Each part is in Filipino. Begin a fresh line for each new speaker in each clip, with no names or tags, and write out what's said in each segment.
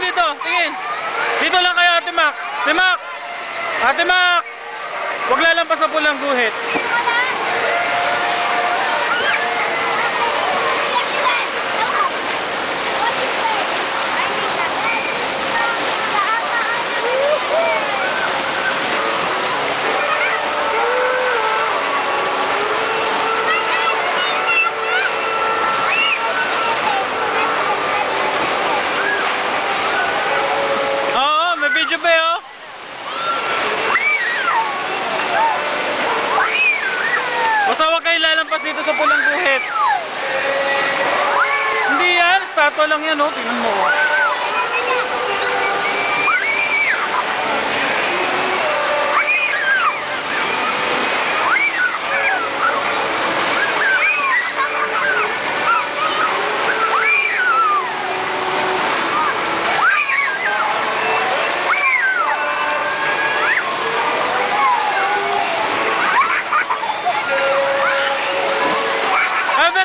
dito. Tingin. Dito lang kayo, Ate Mac. Ate Mac! Ate Mac! Huwag lalampas sa pulang guhit. Video ba yun? Basta huwag kayo lalampas dito sa pulang guhit. Hindi yan, statwa lang yan, oh. Tingnan mo, oh.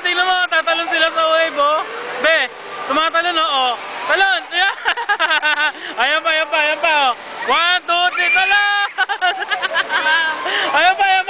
Tingnan mo, tatalon sila sa wave, oh. Be, tumatalon, oh. Talon! Ayan pa, oh. 1, 2, 3, talon! Ayan pa,